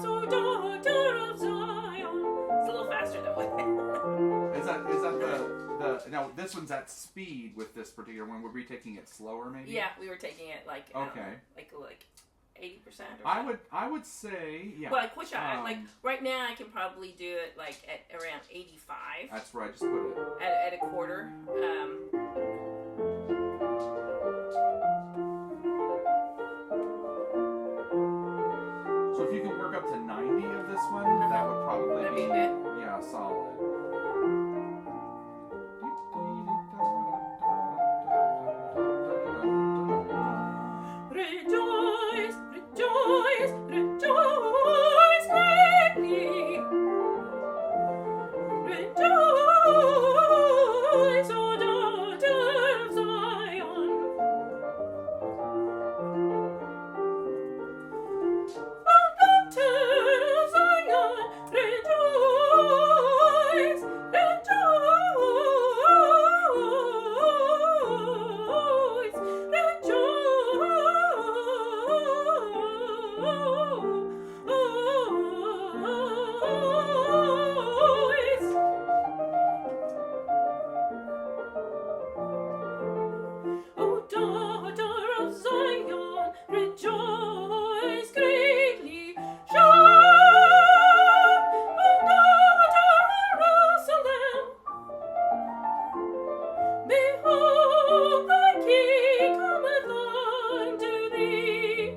O daughter of Zion. It's a little faster that way. Is that the now this one's at speed with this particular one? Would we be taking it slower maybe? Yeah, we were taking it like okay, like 80%. I would say yeah. Well, like like right now I can probably do it like at around 85. That's where I just put it at a quarter. So if you can work up to 90 of this one, that would probably be good. Yeah, solid. Rejoice, rejoice, rejoice greatly. Rejoice, O daughter of Zion. O daughter of Zion, rejoice, rejoice greatly. Shout, O daughter Jerusalem. Behold, thy King cometh unto thee.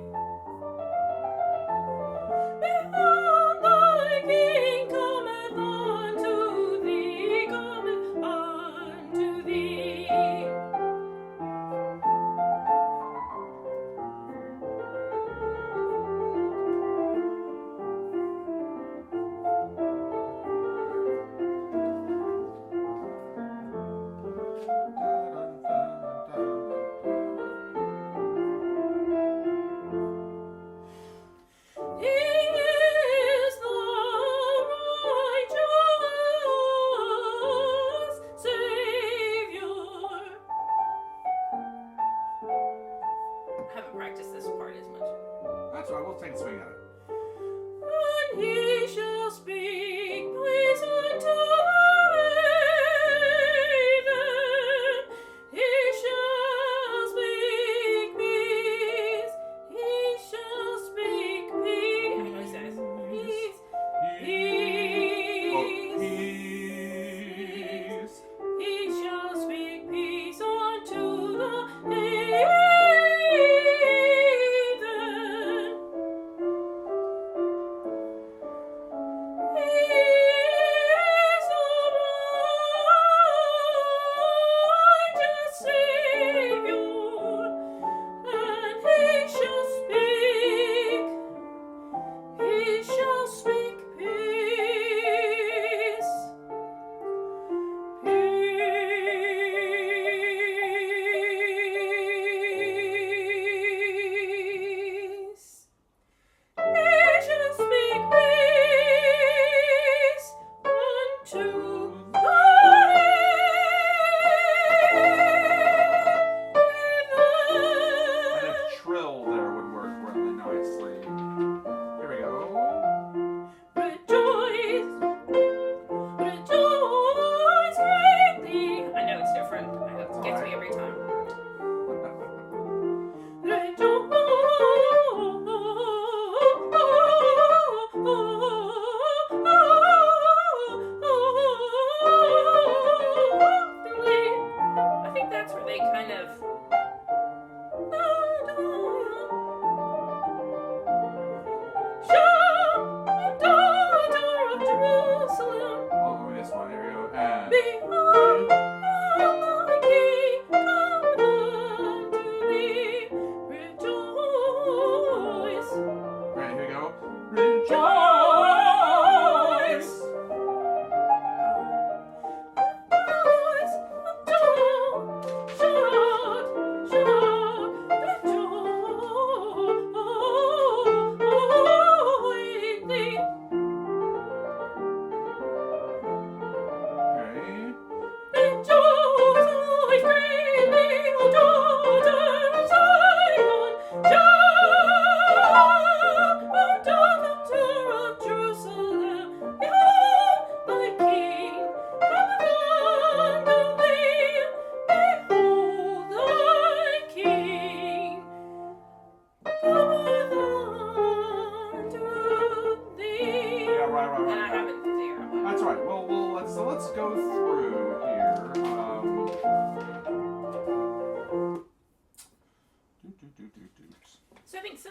Behold, thy King cometh unto thee, cometh unto thee. He is the righteous Savior. I haven't practiced this part as much. That's right, we'll take a swing at it. And he shall speak peace unto the heathen. He shall speak peace. He shall speak peace. I know he says peace. Peace. Peace. He shall speak peace unto the heathen. He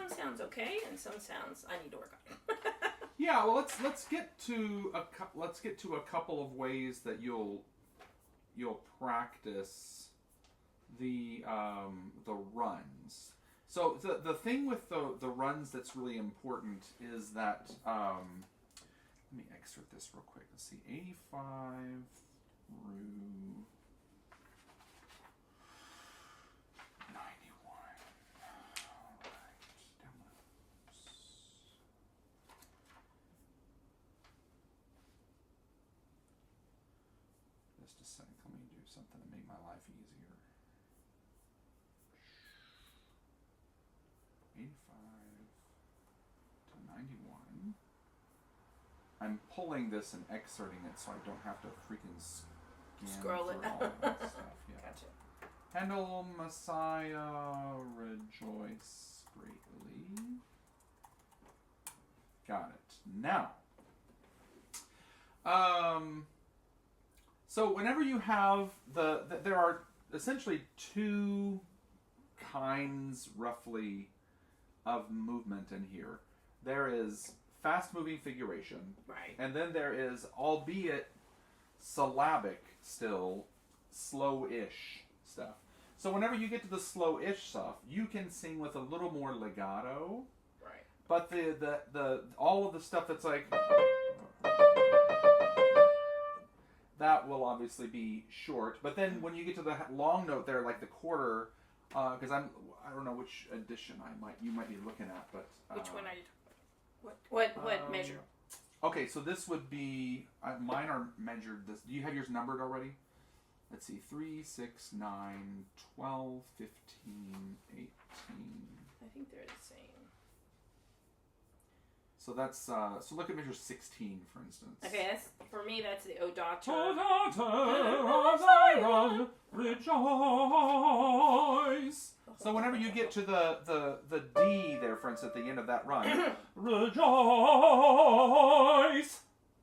some sounds okay, and some sounds I need to work on. Yeah, well, let's get to a couple of ways that you'll practice the runs. So the thing with the runs that's really important is that let me excerpt this real quick. Let's see, 85 through 91. All right, downloads. Just a sec. Let me do something to make my life easier. 85 to 91. I'm pulling this and excerpting it so I don't have to freaking Scroll it. all that stuff. Yeah. Gotcha. Handle Messiah, rejoice greatly. Got it. Now, so whenever you have there are essentially two kinds, roughly, of movement in here. There is fast-moving figuration, Right. and then there is, albeit syllabic, still slow-ish stuff. So whenever you get to the slow-ish stuff, you can sing with a little more legato. Right. But the all of the stuff that's like that will obviously be short. But then when you get to the long note there, like the quarter, because I don't know which edition you might be looking at, but Which one are you talking about? What measure? Okay, so this would be mine are measured. This. Do you have yours numbered already? Let's see, 3, 6, 9, 12, 15, 18. I think they're the same. So that's so look at measure 16, for instance. Okay, for me. That's the O daughter. O daughter of Zion, rejoice. So whenever you get to the D there, for instance, at the end of that run, rejoice.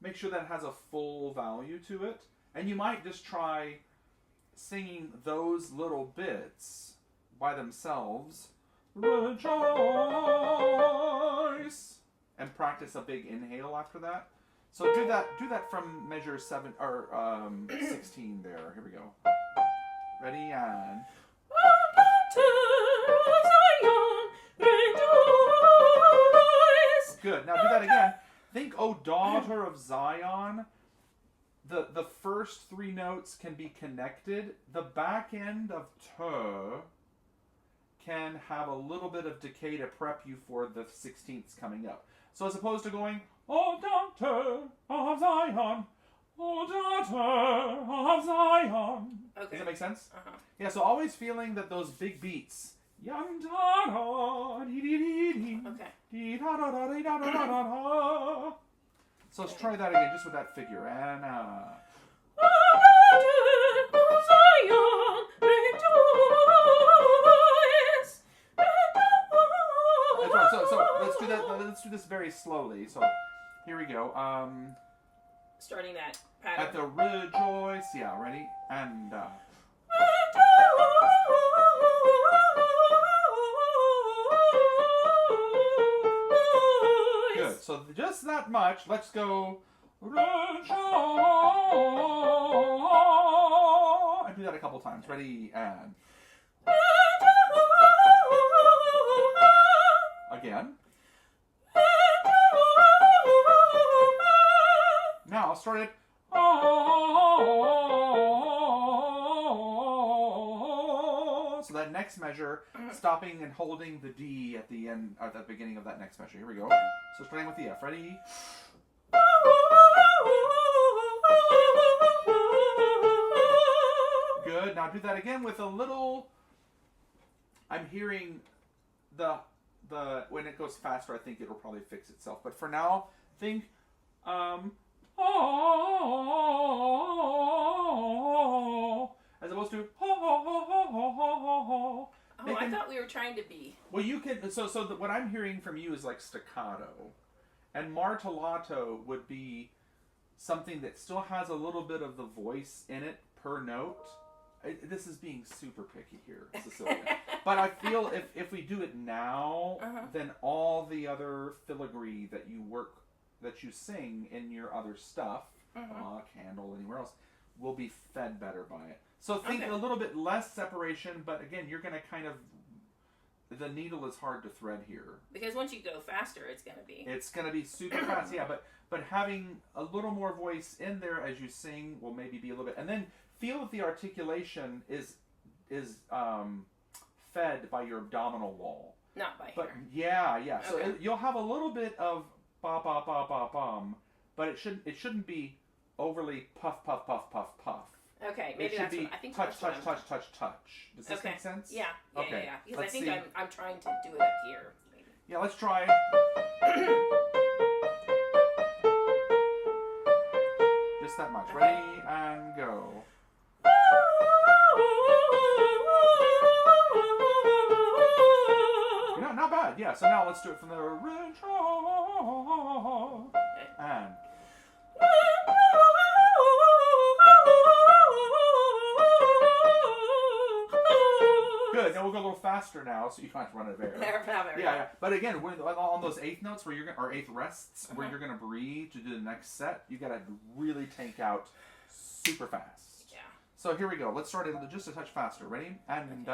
Make sure that has a full value to it, and you might just try singing those little bits by themselves. Rejoice. And practice a big inhale after that. So do that from measure 7 or 16 there. Here we go. Ready and good. Now do that again. Think, O daughter of Zion. The first 3 notes can be connected. The back end of te can have a little bit of decay to prep you for the 16ths coming up. So as opposed to going, O daughter of Zion, O daughter of Zion. Okay. Does that make sense? Uh-huh. Yeah, so always feeling that those big beats. Young da dee dee dee dee. Okay. Dee da da da dee da da da da da. So let's try that again, just with that figure. And that's right. So let's do that. Let's do this very slowly. So here we go. Starting that pattern. At the rejoice. Yeah, ready? And good. So just that much. Let's go. Rejoice. And do that a couple times. Ready? And again. Now I'll start it. So that next measure, stopping and holding the D at the end, at the beginning of that next measure. Here we go. So starting with the F. Ready? Good. Now do that again with a little. I'm hearing the when it goes faster, I think it'll probably fix itself. But for now, think as opposed to Oh, I thought we were trying to be. Well, you can. What I'm hearing from you is like staccato, and martellato would be something that still has a little bit of the voice in it per note, This is being super picky here, Cecilia. But I feel if we do it now, then all the other filigree that you sing in your other stuff, candle, anywhere else, will be fed better by it. So think a little bit less separation, but again, you're going to kind of, the needle is hard to thread here. Because once you go faster, it's going to be super fast, yeah, but having a little more voice in there as you sing will maybe be a little bit, and then feel that the articulation is fed by your abdominal wall. Not by but here. Yeah. So you'll have a little bit of ba ba ba ba bum, but it shouldn't be overly puff puff puff puff puff. Okay, maybe it should be I think touch. Does this make sense? Yeah. Okay. Because I think I'm trying to do it up here. Maybe. Yeah, let's try. Just that much. Ready and go. Not bad. Yeah. So now let's do it from the original. And. Good. Now we'll go a little faster now, so you don't have to run it there. Yeah. But again, on those eighth notes or eighth rests where you're gonna breathe to do the next set, you gotta really tank out super fast. Yeah. So here we go. Let's start it just a touch faster. Ready? And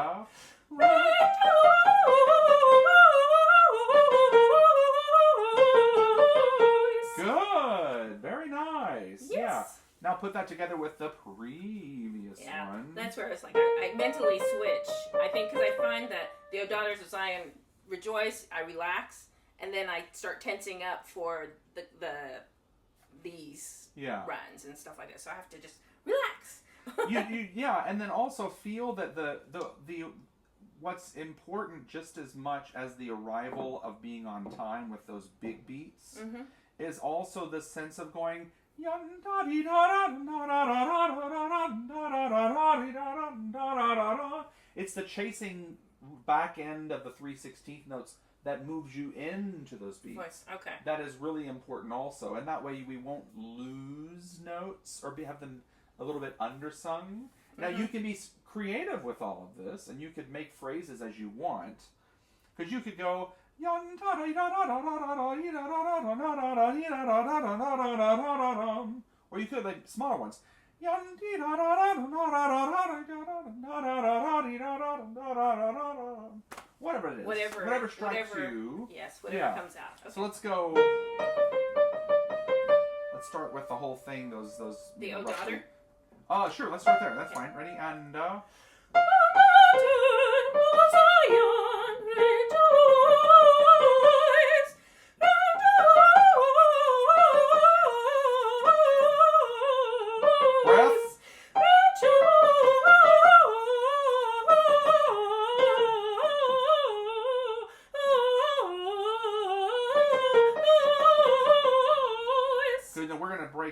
Good. Very nice. Yes. Yeah. Now put that together with the previous one. That's where it's like I mentally switch. I think because I find that the O Daughters of Zion rejoice, I relax, and then I start tensing up for these runs and stuff like that. So I have to just relax. Yeah, and then also feel that the what's important just as much as the arrival of being on time with those big beats is also the sense of going. It's the chasing back end of the 3/16 notes that moves you into those beats. Voice. Okay. That is really important also, and that way we won't lose notes or have them a little bit undersung. Now you can be creative with all of this, and you could make phrases as you want, because you could go. Or you could like smaller ones. Whatever it is. Whatever strikes you. Yes, whatever comes out. Okay. So let's go. Let's start with the whole thing. Those. The O Daughter? Sure. Let's start there. That's fine. Ready? And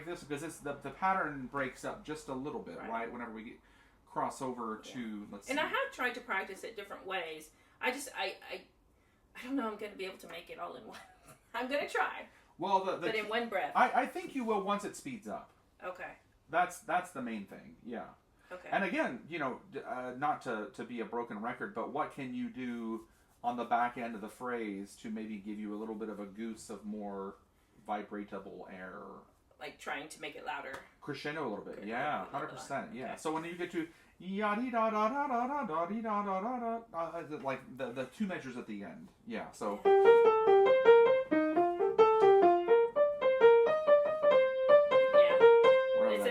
this because the pattern breaks up just a little bit, right? Whenever we cross over to let's see. And I have tried to practice it different ways. I don't know I'm going to be able to make it all in one. I'm going to try. Well, but in one breath. I think you will once it speeds up. Okay. That's the main thing. Yeah. Okay. And again, not to be a broken record, but what can you do on the back end of the phrase to maybe give you a little bit of a goose of more vibratable air? Like trying to make it louder. Crescendo a little bit, yeah, 100%, yeah. Okay. So when you get to yadi da da da da da da da da da, like the two measures at the end, yeah. So. Yeah.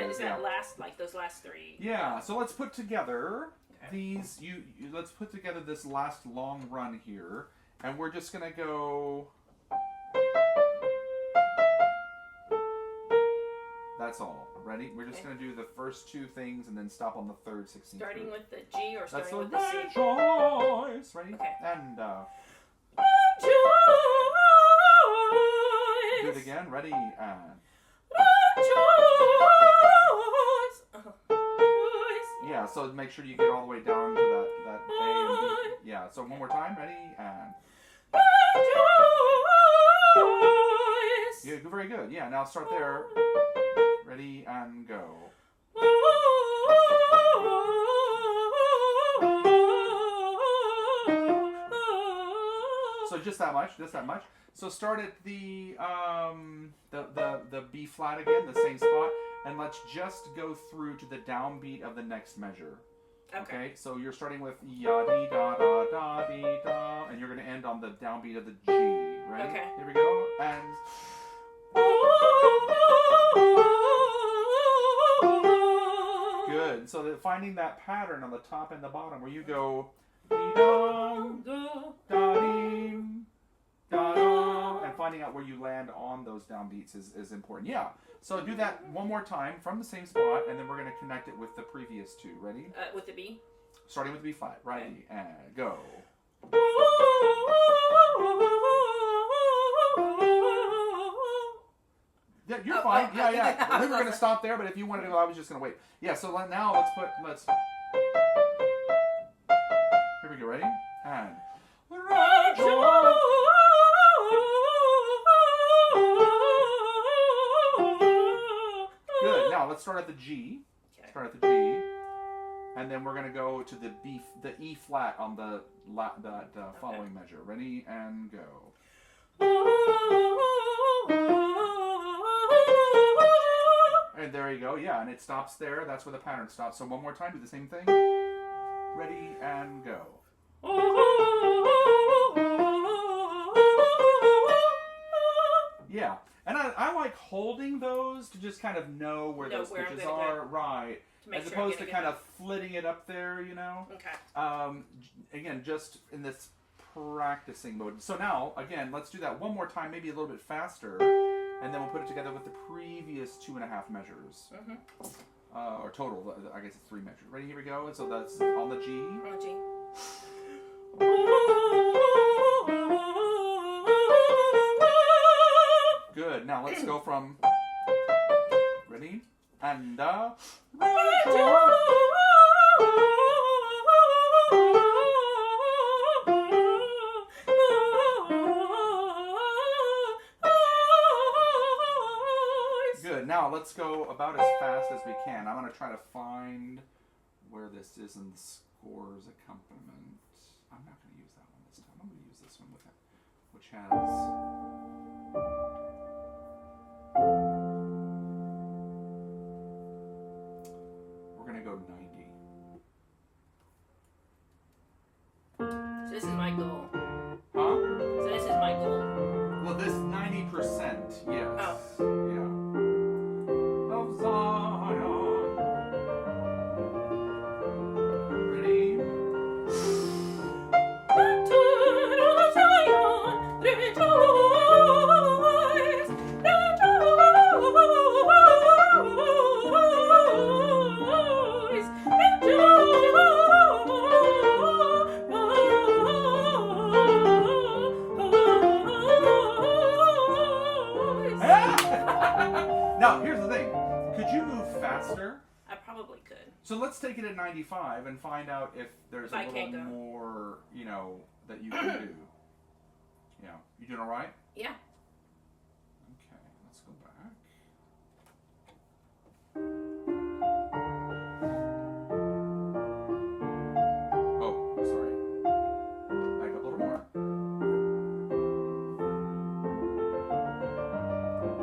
Is that last like those last three? Yeah. So let's put together these. Let's put together this last long run here, and we're just gonna go. That's all. Ready? We're just going to do the first two things and then stop on the third 16th. Starting group. with the G or starting with the C? Rejoice. Ready? Okay. And Rejoice. Do it again. Ready? And Rejoice. Yeah, so make sure you get all the way down to that A and B. Yeah, so one more time. Ready? And Rejoice. Yeah, very good. Yeah, now start there. Ready and go. just that much. So start at the B flat again, the same spot, and let's just go through to the downbeat of the next measure. Okay. So you're starting with ya dee da da da dee da, and you're going to end on the downbeat of the G. Ready? Okay. Here we go. And good. So finding that pattern on the top and the bottom where you go dee dum da dee da dum, and finding out where you land on those downbeats is important. Yeah. So do that one more time from the same spot, and then we're going to connect it with the previous two. Ready? With the B? Starting with the B flat. Ready? And go. Yeah, you're fine. Yeah. We were going to stop there, but if you wanted to go, I was just going to wait. Yeah, so now let's... Here we go. Ready? And... Good. Now let's start at the G. Okay. Start at the G, and then we're gonna go to the E flat on the following measure. Ready and go. And there you go. Yeah, and it stops there. That's where the pattern stops. So one more time, do the same thing. Ready and go. Yeah. And I like holding those to just kind of know where those pitches are, right? As opposed to kind of flitting it up there, you know? Okay. Again, just in this practicing mode. So now, again, let's do that one more time, maybe a little bit faster, and then we'll put it together with the previous 2.5 measures. Or total, I guess it's 3 measures. Ready? Here we go. And so that's on the G. On the G. Good. Now let's go from... Ready? And... Good. Now let's go about as fast as we can. I'm going to try to find where this is in the scores accompaniment. I'm not going to use that one this time. I'm going to use this one with it, which has... We're going to go 90. So this is my goal. Huh? So this is my goal. Well, this 90%, yes. Oh. Yeah. Of Zion. Ready? Now, here's the thing. Could you move faster? I probably could. So let's take it at 95 and find out if there's If I a can't little go. more, that you can do. Yeah. You doing all right? Yeah. Okay, let's go back. Oh, sorry. Back up a little more.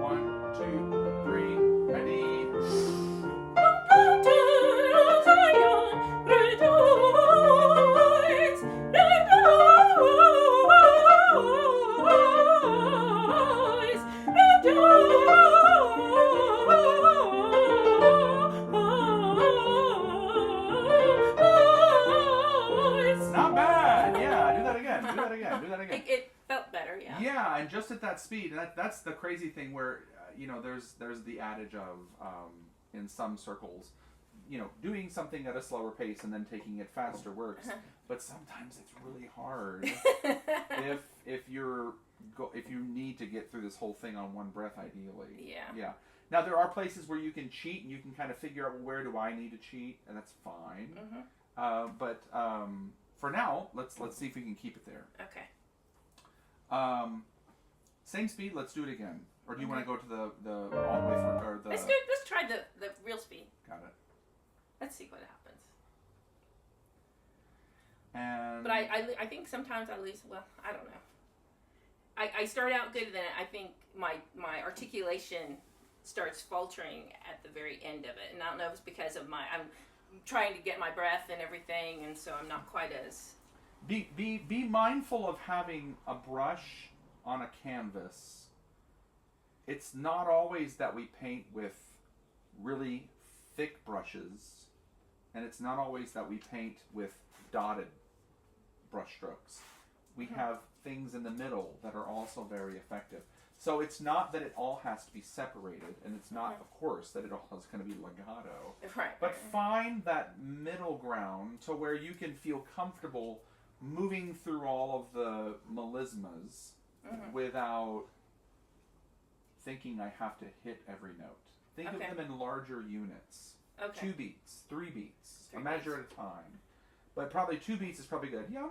1, 2, 3, ready. Not bad. Yeah, do that again. Do that again. Do that again. It felt better, yeah. Yeah, and just at that speed, and that's the crazy thing where, there's the adage of, in some circles, doing something at a slower pace and then taking it faster works, but sometimes it's really hard if you need to get through this whole thing on one breath, ideally. Yeah. Yeah. Now, there are places where you can cheat, and you can kind of figure out, well, where do I need to cheat, and that's fine. But for now, let's see if we can keep it there. Okay. Same speed. Let's do it again. Or do you want to go to the all the way through, or the? Let's try the real speed. Got it. Let's see what happens. And But I think sometimes I lose. Well, I don't know. I start out good, and then I think my articulation starts faltering at the very end of it, and I don't know if it's because of I'm trying to get my breath and everything, and so I'm not quite as. Be mindful of having a brush on a canvas. It's not always that we paint with really thick brushes, and it's not always that we paint with dotted brush strokes. We have things in the middle that are also very effective. So it's not that it all has to be separated, and it's not, of course, that it all is going to be legato. Right. But find that middle ground to where you can feel comfortable moving through all of the melismas without thinking I have to hit every note. Think of them in larger units. 2 beats, 3 beats, a measure at a time. But probably 2 beats is probably good. Yeah.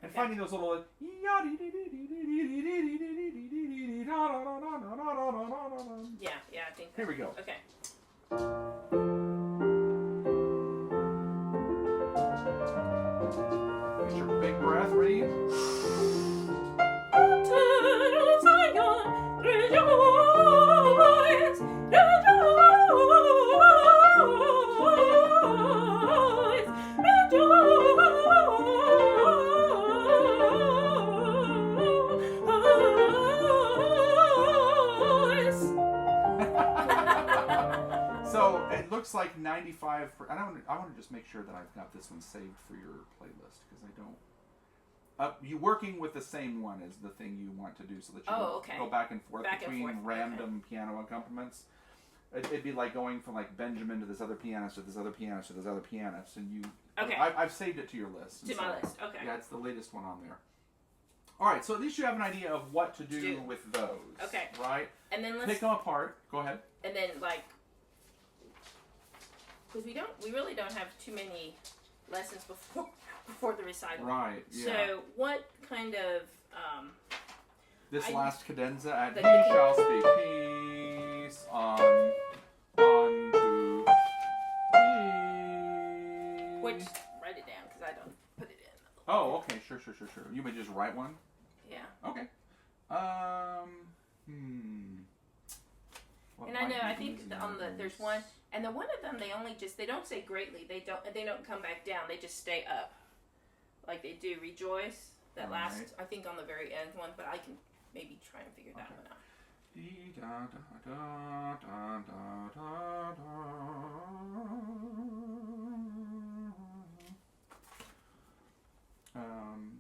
And finding those little. Yeah, I think. Here we go. Okay. Get your big breath ready. So it looks like 95. I want to just make sure that I've got this one saved for your playlist because I don't. You working with the same one is the thing you want to do so that you go back and forth between random piano accompaniments. It'd be like going from like Benjamin to this other pianist to this other pianist to this other pianist, and you. Okay. I've saved it to your list. To my list. Okay. Yeah, it's the latest one on there. All right, so at least you have an idea of what to do with those. Okay. Right. And then let's pick them apart. Go ahead. And then because we really don't have too many lessons before the recital. Right. Yeah. So what kind of this last cadenza at he shall speak peace on to me. Which write it down because I don't put it in. Oh, okay, sure. You may just write one. Yeah. Okay. And I know I think there's one, and the one of them they don't say greatly. They don't come back down. They just stay up, like they do rejoice. That last I think on the very end one, but I can maybe try and figure that one out.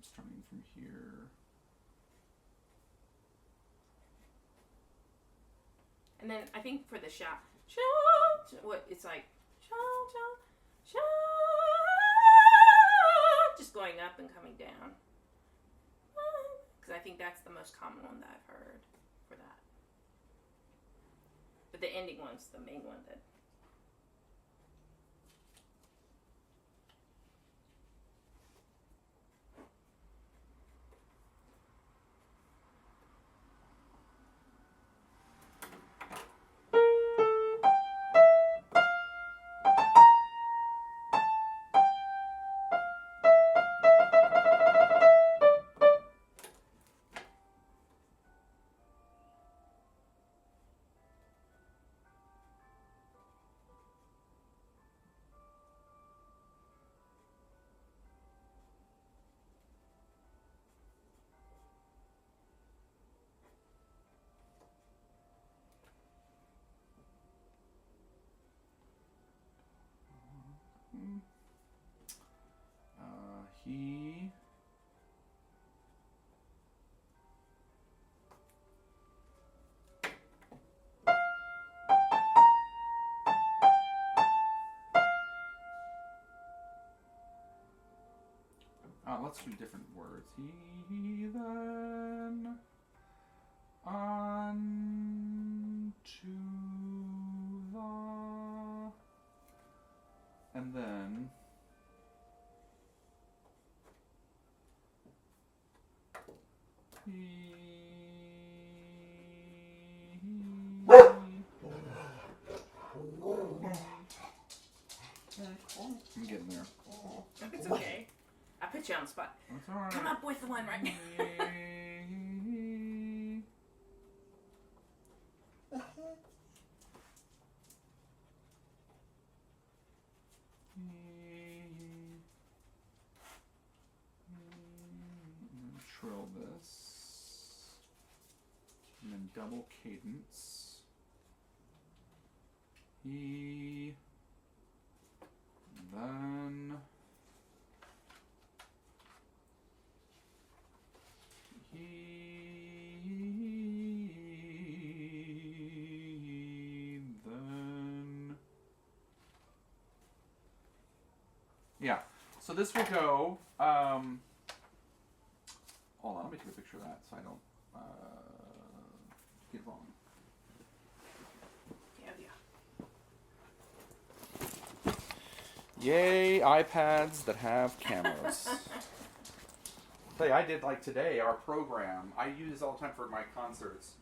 Starting from here. And then I think for the shout, what it's like, shout, just going up and coming down. Because I think that's the most common one that I've heard for that. But the ending one's the main one that. He. Let's do different words. He then unto the, and then I'm getting there. It's okay. I put you on on the spot. That's all right. Come up with one right now. Trill this. And then double cadence. He. Then. Then. Yeah. So this will go. Hold on, let me take a picture of that so I don't get it wrong. Yeah. Yay, iPads that have cameras. Tell you, I did like today our program. I use this all the time for my concerts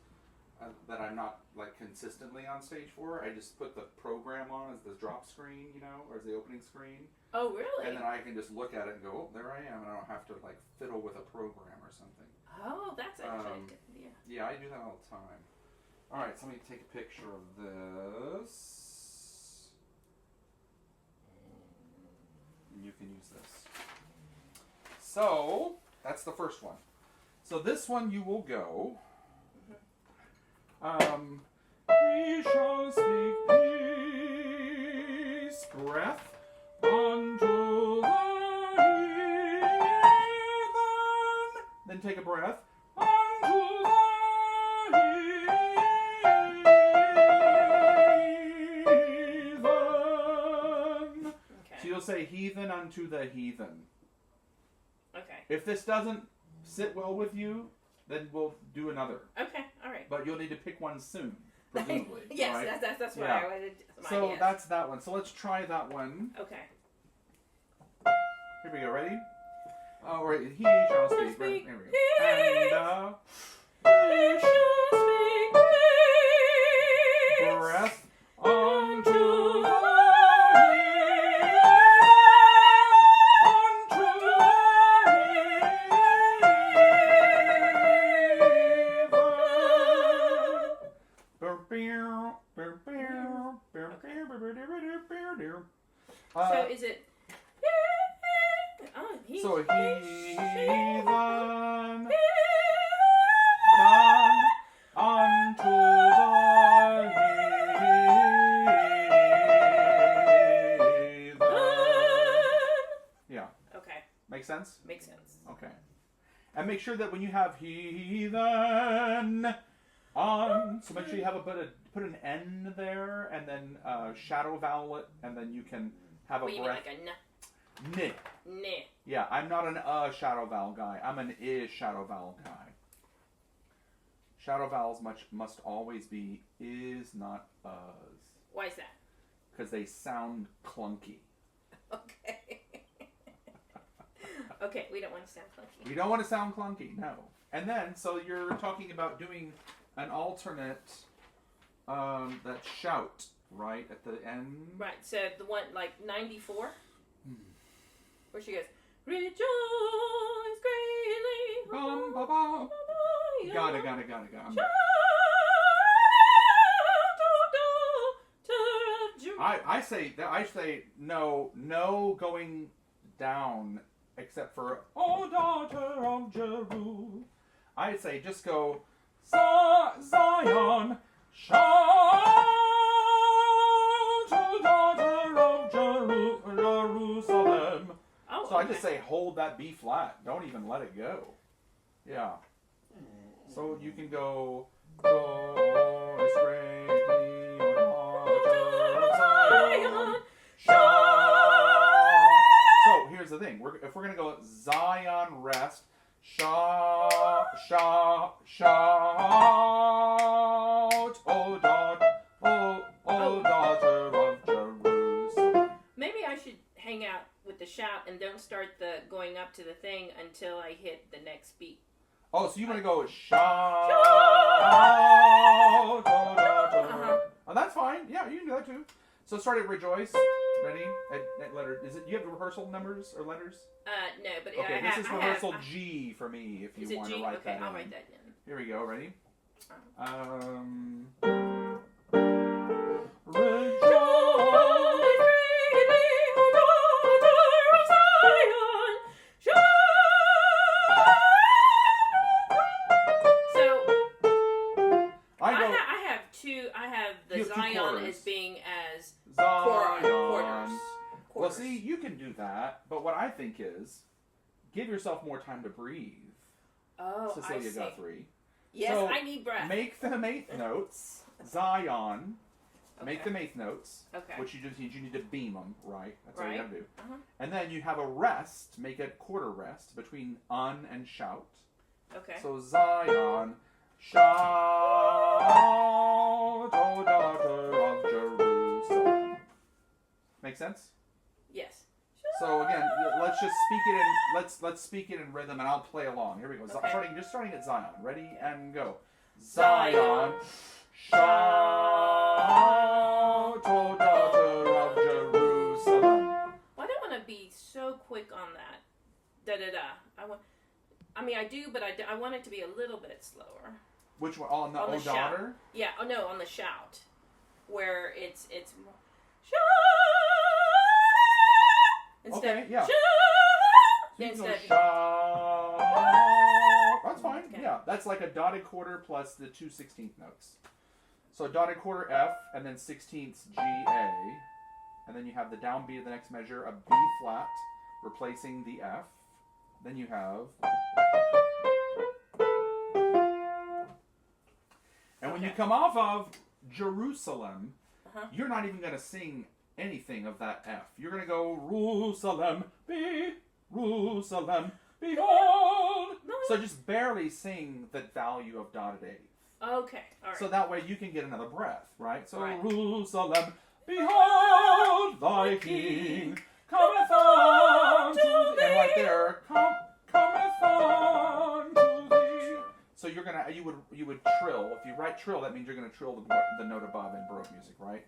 that I'm not like consistently on stage for. I just put the program on as the drop screen, or as the opening screen. Oh, really? And then I can just look at it and go, oh, there I am, and I don't have to like fiddle with a program or something. Oh, that's actually a good idea. Yeah, I do that all the time. All right, so let me take a picture of this. And you can use this. So, that's the first one. So this one you will go. He shall speak peace, breath, unto the heathen. Then take a breath. Unto the heathen. Okay. So you'll say heathen unto the heathen. Okay. If this doesn't sit well with you, then we'll do another. Okay, all right. But you'll need to pick one soon, presumably. Yes, right? that's what Yeah. I wanted. So guess. that's that one. So let's try that one. Okay. Here we go. Ready? Oh, right. He shall speak. There we go. And He shall speak peace. breath unto the So is it? Oh, so heathen, unto the heathen. Yeah. Okay. Make sense? Makes sense. Okay. And make sure that when you have heathen so make sure you have put an N there, and then shadow vowel it, and then you can have a What, you mean breath. like a n? N. N. Yeah, I'm not an shadow vowel guy. I'm an I shadow vowel guy. Shadow vowels must always be is, not us. Why is that? Because they sound clunky. Okay. Okay, we don't want to sound clunky. We don't want to sound clunky, no. And then, so you're talking about doing an alternate that shout, right, at the end? Right, so the one, like 94, where she goes, rejoice greatly. Bum, ba, ba. Got it. I say no going down except for O daughter of Jerusalem. I say just go Zion, shout to daughter of Jerusalem. Oh, So I just say hold that B flat. Don't even let it go. Yeah. So you can go rejoice greatly, O daughter of Zion. Shout. So here's the thing. If we're gonna go Zion rest, shout, O daughter of Jerusalem. Maybe I should hang out with the shout and don't start the going up to the thing until I hit the next beat. Oh, so you want to go shout, O daughter. Oh, that's fine. Yeah, you can do that too. So start at rejoice. Ready? At letter. Is it? You have rehearsal numbers or letters? No, but Okay, I this is rehearsal G for me. If is you it want G? to write Okay, that I'll in. write that in. Here we go. Ready? I have the You have two Zion quarters. as being as Zion. quarters. Well, see, you can do that, but what I think is, give yourself more time to breathe. Oh, Cecilia I see. Guthrie. Yes, So, I need breath. Make them eighth notes. Zion. Okay. Make them eighth notes. Okay. Which you just need. You need to beam them, right? That's all you Right. gotta do. Uh-huh. And then you have a rest. Make a quarter rest between un and shout. Okay. So Zion, shout, O daughter of Jerusalem. Make sense? Yes. So again, let's just speak it in. Let's speak it in rhythm, and I'll play along. Here we go. Okay. Starting at Zion. Ready and go. Zion, Zion, shout, O daughter of Jerusalem. Well, I don't want to be so quick on that. Da da da. I mean, I do, but I want it to be a little bit slower. Which one? On the On O the shout. daughter? Yeah. Oh no, on the shout, where it's more shout instead. Okay, yeah. Shout So you can go instead. shout. That's fine. Okay. Yeah, that's like a dotted quarter plus the 2 16th notes. So dotted quarter F, and then 16ths G A, and then you have the downbeat of the next measure, a B flat, replacing the F. Then you have, and when you Okay. come off of Jerusalem, Uh-huh. you're not even going to sing anything of that F. You're going to go Jerusalem, be Jerusalem, behold. So just barely sing the value of dotted eighth. Okay. All right. So that way you can get another breath, right? So Right. Jerusalem, behold thy King cometh unto thee. And right there, cometh unto thee. So you would trill. If you write trill, that means you're gonna trill the note above in Baroque music, right?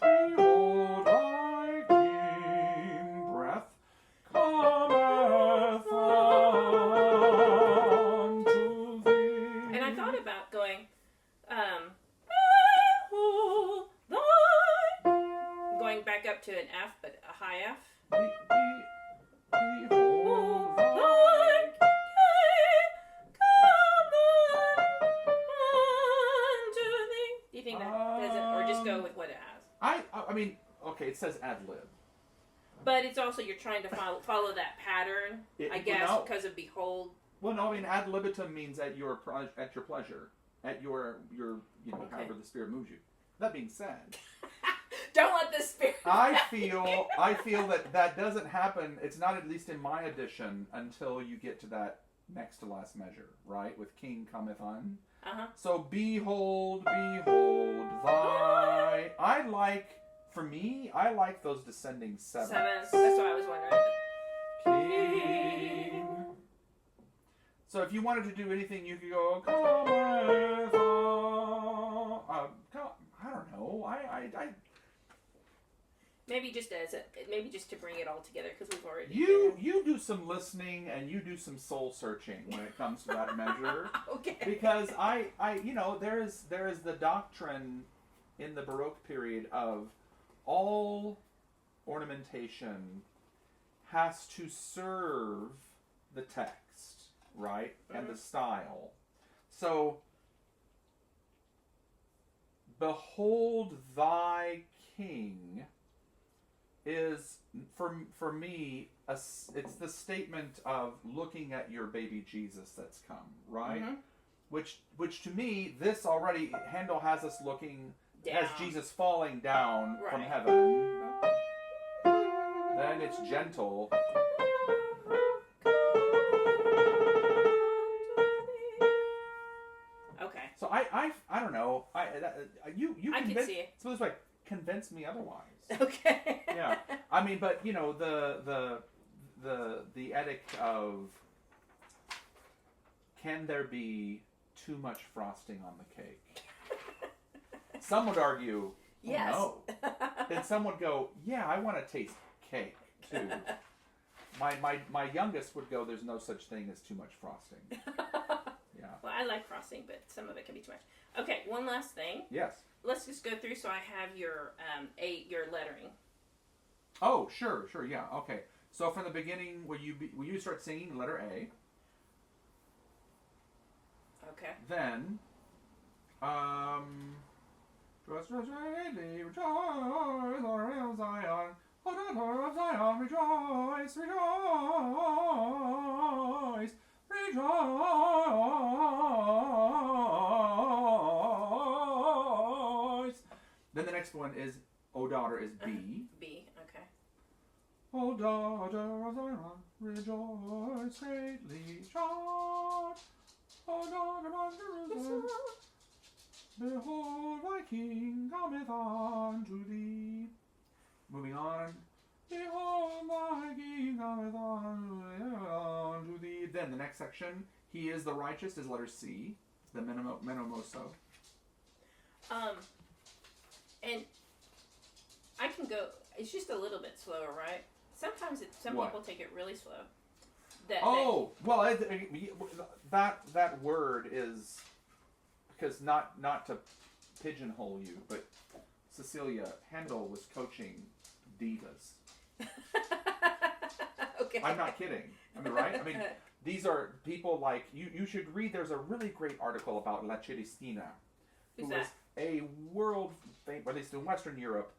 Behold thy King, breath, cometh unto thee. And I thought about going, behold thy, going back up to an F, but a high F. Behold thy. Do you think that does it, or just go with what it has? I mean, okay, it says ad lib. But it's also you're trying to follow that pattern, I guess, no. because of behold. Well, no, I mean ad libitum means at your pleasure, at your Okay. however the spirit moves you. That being said, Don't let this spirit. I feel that doesn't happen. It's not, at least in my edition, until you get to that next to last measure, right? With King cometh on. Uh-huh. So behold, behold thy. For me, I like those descending sevens. That's what I was wondering. King. So if you wanted to do anything, you could go cometh on. I don't know. I Maybe just to bring it all together, because we've already. You do some listening and you do some soul searching when it comes to that measure. Okay. Because there is the doctrine in the Baroque period of all ornamentation has to serve the text, right? Mm-hmm. And the style. So, behold thy King is, for me, it's the statement of looking at your baby Jesus that's come, right? Mm-hmm. Which to me, this already, Handel has us looking Down. as Jesus falling down from Right. heaven. Then it's gentle. Okay. So I don't know. You I can convince, see it. so this way, convince me otherwise. Okay. Yeah. I mean, but the edict of, can there be too much frosting on the cake? Some would argue Yes. Oh, no. Then some would go, yeah, I want to taste cake, too. My youngest would go, there's no such thing as too much frosting. Yeah. Well, I like frosting, but some of it can be too much. Okay, one last thing. Yes. Let's just go through so I have your lettering. Oh, sure, yeah, okay. So from the beginning, will you start singing letter A? Okay. Then, rejoice, greatly, rejoice, daughter of Zion, O daughter of Zion, rejoice, rejoice, rejoice. Then the next one is, O daughter is B. B, okay. O daughter of Zion, rejoice greatly, shout. O daughter of Jerusalem, behold thy king cometh unto thee. Moving on. Behold thy king cometh unto thee. Then the next section, he is the righteous, is letter C. It's the menomoso. And I can go, it's just a little bit slower, right? Sometimes some What? people take it really slow. Well, that word is, because not to pigeonhole you, but Cecilia, Handel was coaching divas. Okay. I'm not kidding. I mean, right? I mean, these are people like, you should read, there's a really great article about La Celestina, who was a world famous, at least in Western Europe,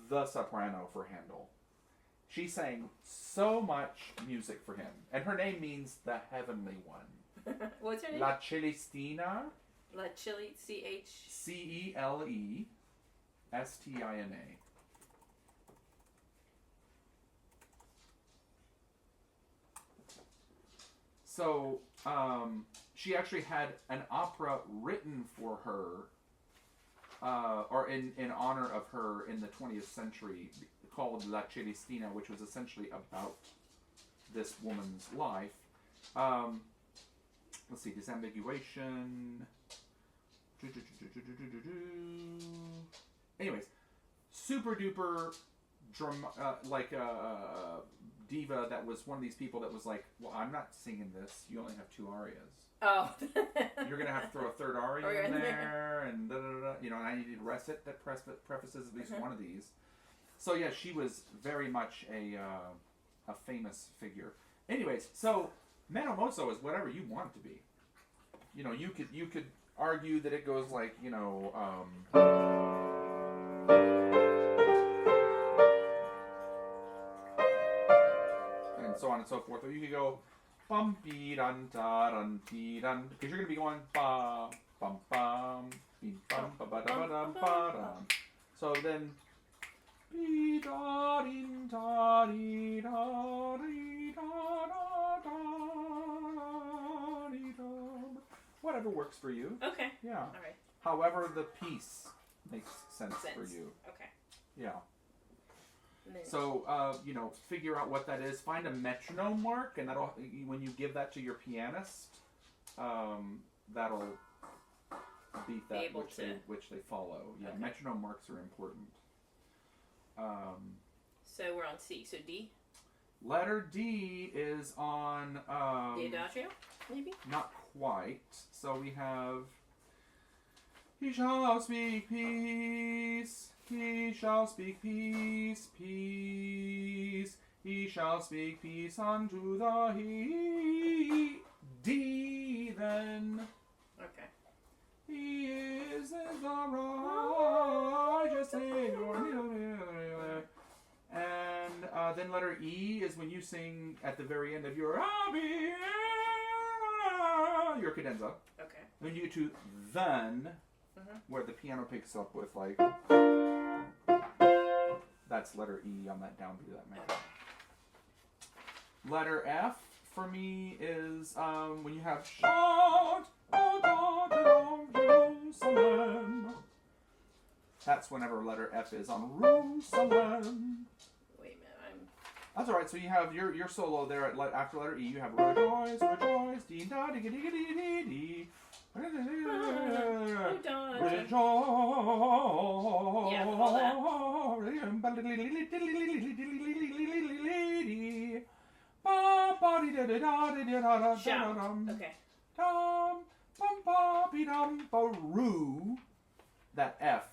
the soprano for Handel. She sang so much music for him, and her name means the heavenly one. What's her name? La Celestina. La Chile, C-H... C-E-L-E-S-T-I-N-A. So, she actually had an opera written for her, or in honor of her in the 20th century, called La Celestina, which was essentially about this woman's life. Let's see, disambiguation. Anyways, super duper diva that was one of these people that was like, well, I'm not singing this. You only have 2 arias. Oh. You're going to have to throw a 3rd aria in there, and da-da-da-da. You know, and I need a recit that prefaces at least one of these. So yeah, she was very much a famous figure. Anyways, so menomoso is whatever you want it to be. You know, you could argue that it goes like, you know, and so on and so forth. Or you could go bum be dun da dun be dun, because you're gonna be going ba bum bum be bum ba ba da ba dum ba dum. So then be da din da di da di da da da di da. Whatever works for you. Okay. Yeah. All right. However the piece makes sense for you. Okay. Yeah. So, you know, figure out what that is. Find a metronome mark, and that'll, when you give that to your pianist, that'll beat that which they follow. Yeah, okay. Metronome marks are important. So we're on C. So D? Letter D is on... the Adagio, maybe? Not quite. So we have... He shall speak peace. He shall speak peace, peace. He shall speak peace unto the heathen. Okay. He is the righteous Savior. And then letter E is when you sing at the very end of your cadenza. Okay. Then you get to then, where the piano picks up with like... That's letter E on that downbeat of that major. Letter F for me is when you have shout, O daughter of Jerusalem. That's whenever letter F is on Jerusalem. Wait a minute, That's all right. So you have your solo there after letter E. You have rejoice, rejoice, dee da dee dee dee dee dee. Yeah, all that. Shout. Okay. That F